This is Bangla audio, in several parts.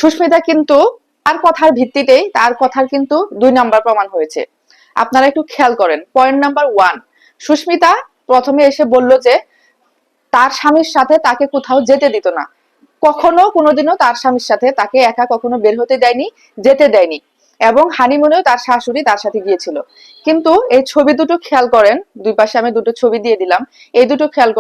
সুস্মিতা কিন্তু তার কথার ভিত্তিতেই তার কথার কিন্তু 2 নাম্বার প্রমাণ হয়েছে। আপনারা একটু খেয়াল করেন। পয়েন্ট নাম্বার 1, সুস্মিতা প্রথমে এসে বলল যে তার স্বামীর সাথে তাকে কোথাও যেতে দিত না, কখনো কোনোদিনও তার স্বামীর সাথে তাকে একা কখনো বের হতে দেয়নি, যেতে দেয়নি, এবং হানিমুনেও তার শাশুড়ি তার সাথে গিয়েছিল। কিন্তু এই ছবি দুটো খেয়াল করেন, দুই পাশে আমি দুটো ছবি দিয়ে দিলাম, এই দুটো খেয়াল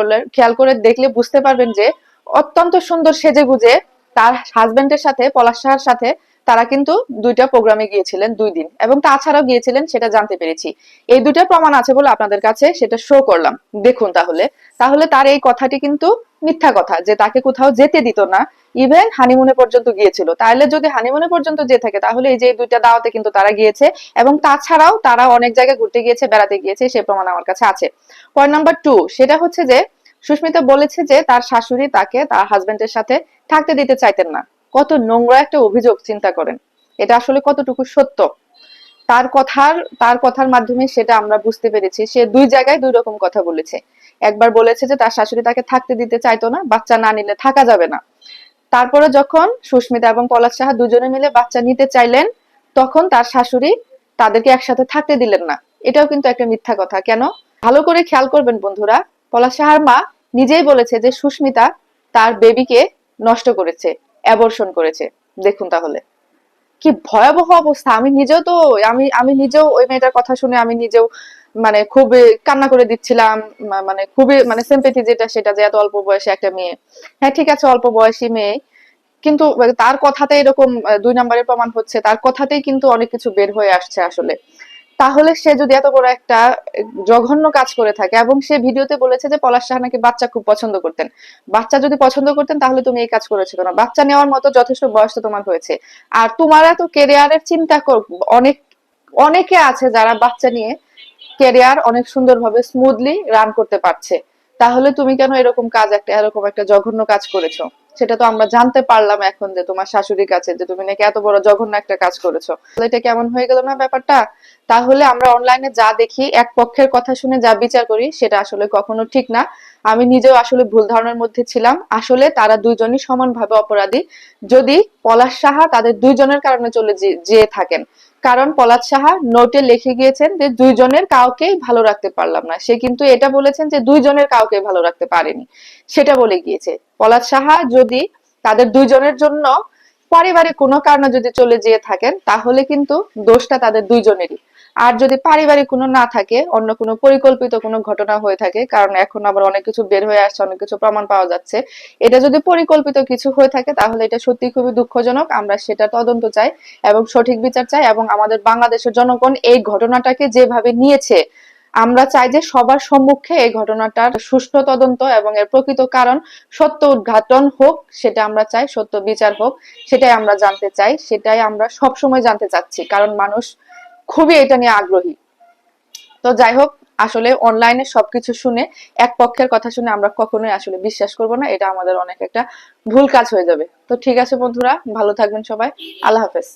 করে দেখলে বুঝতে পারবেন যে অত্যন্ত সুন্দর সেজে গুজে তার হাজবেন্ডের সাথে, পলাশ সাহার সাথে তারা কিন্তু 2টা প্রোগ্রামে গিয়েছিলেন 2 দিন, এবং তাছাড়াও গিয়েছিলেন সেটা জানতে পেরেছি। এই 2টা প্রমাণ আছে বলে আপনাদের কাছে সেটা শো করলাম। দেখুন তাহলে তাহলে তার এই কথাটি কিন্তু মিথ্যা কথা যে তাকে কোথাও যেতে দিত না, ইভেন হানিমুনে পর্যন্ত গিয়েছিল। তাহলে যদি হানিমুনে পর্যন্ত যেয়ে থাকে তাহলে এই যে 2টা দাওয়াতে কিন্তু তারা গিয়েছে, এবং তাছাড়াও তারা অনেক জায়গায় ঘুরতে গিয়েছে, বেড়াতে গিয়েছে, সে প্রমাণ আমার কাছে আছে। পয়েন্ট নাম্বার 2, সেটা হচ্ছে যে সুস্মিতা বলেছে যে তার শাশুড়ি তাকে তার হাজবেন্ডের সাথে থাকতে দিতে চাইতেন না। কত নোংরা একটা অভিযোগ, চিন্তা করেন এটা আসলে কতটুকু সত্য। তার কথার মাধ্যমে সেটা আমরা বুঝতে পেরেছি। সে 2 জায়গায় 2 রকম কথা বলেছে। একবার বলেছে যে তার শাশুড়ি তাকে থাকতে দিতে চাইতো না, বাচ্চা না নিলে থাকা যাবে না। তারপরে যখন সুস্মিতা এবং পলাশ সাহা দুজনে মিলে বাচ্চা নিতে চাইলেন, তখন তার শাশুড়ি তাদেরকে একসাথে থাকতে দিলেন না। এটাও কিন্তু একটা মিথ্যা কথা। কেন? ভালো করে খেয়াল করবেন বন্ধুরা। পলাশ সাহার মা নিজেই বলেছে যে সুস্মিতা তার বেবিকে নষ্ট করেছে, অ্যাবর্শন করেছে। দেখুন তাহলে কি ভয়াবহ অবস্থা। আমি নিজেও তো আমি নিজেও ওই মেয়েটার কথা শুনে আমি নিজেও মানে খুব কান্না করে দিচ্ছিলাম। মানে খুবই মানে সিম্পেথি যেটা, সেটা যে এত অল্প বয়সে একটা মেয়ে, হ্যাঁ ঠিক আছে অল্প বয়সী মেয়ে, কিন্তু তার কথাতে এরকম 2 নাম্বারের প্রমাণ হচ্ছে, তার কথাতেই কিন্তু অনেক কিছু বের হয়ে আসছে আসলে। তাহলে সে যদি এত বড় একটা জঘন্য কাজ করে থাকে, এবং সে ভিডিওতে বলেছে যে পলাশ সাহা নাকি বাচ্চা খুব পছন্দ করতেন। বাচ্চা যদি পছন্দ করতেন তাহলে তুমি এই কাজ করেছো কেন? বাচ্চা নেওয়ার মতো যথেষ্ট বয়স তো তোমার হয়েছে। আর তোমার এত কেরিয়ারের চিন্তা অনেক অনেকে আছে যারা বাচ্চা নিয়ে ক্যারিয়ার অনেক সুন্দরভাবে স্মুথলি রান করতে পারছে। তাহলে তুমি কেন এরকম একটা জঘন্য কাজ করেছো? সেটা তো আমরা জানতে পারলাম এখন যে তোমার শাশুড়ির কাছে, যে তুমি নাকি এত বড় জঘন্য একটা কাজ করেছো। এটা কেমন হয়ে গেল না ব্যাপারটা? তাহলে আমরা অনলাইনে যা দেখি, এক পক্ষের কথা শুনে যা বিচার করি, সেটা আসলে কখনো ঠিক না। আমি নিজেও আসলে ভুল ধারণার মধ্যে ছিলাম। আসলে তারা দুইজনই সমানভাবে অপরাধী, যদি পলাশ সাহা তাদের দুইজনের কারণে চলে যেয়ে থাকেন। কারণ পলাশ সাহা নোটে লিখে গিয়েছেন যে 2জনের কাউকেই ভালো রাখতে পারলাম না। সে কিন্তু এটা বলেছেন যে 2জনের কাউকে ভালো রাখতে পারেনি, সেটা বলে গিয়েছে। পলাশ সাহা যদি তাদের 2জনের জন্য পারিবারিক কোনো কারণে যদি চলে যেয়ে থাকেন, তাহলে কিন্তু দোষটা তাদের 2জনেরই। আর যদি পারিবারিক কোনো না থাকে, অন্য কোনো পরিকল্পিত কোনো ঘটনা হয়ে থাকে, কারণ এখন আবার অনেক কিছু বের হয়ে আসছে, অনেক কিছু প্রমাণ পাওয়া যাচ্ছে, এটা যদি পরিকল্পিত কিছু হয়ে থাকে তাহলে এটা সত্যি খুবই দুঃখজনক। আমরা সেটা তদন্ত চাই এবং সঠিক বিচার চাই, এবং আমাদের বাংলাদেশের জনগণ এই ঘটনাটাকে যেভাবে নিয়েছে, আমরা চাই যে সবার সম্মুখে এই ঘটনাটার সুষ্ঠু তদন্ত এবং এর প্রকৃত কারণ সত্য উদ্ঘাটন হোক। সেটা আমরা চাই, সত্য বিচার হোক, সেটাই আমরা জানতে চাই, সেটাই আমরা সবসময় জানতে চাচ্ছি, কারণ মানুষ খুবই এটা নিয়ে আগ্রহী। তো যাই হোক, আসলে অনলাইনে সবকিছু শুনে, এক পক্ষের কথা শুনে আমরা কখনোই আসলে বিশ্বাস করব না। এটা আমাদের অনেক একটা ভুল কাজ হয়ে যাবে। তো ঠিক আছে বন্ধুরা, ভালো থাকবেন সবাই। আল্লাহ হাফেজ।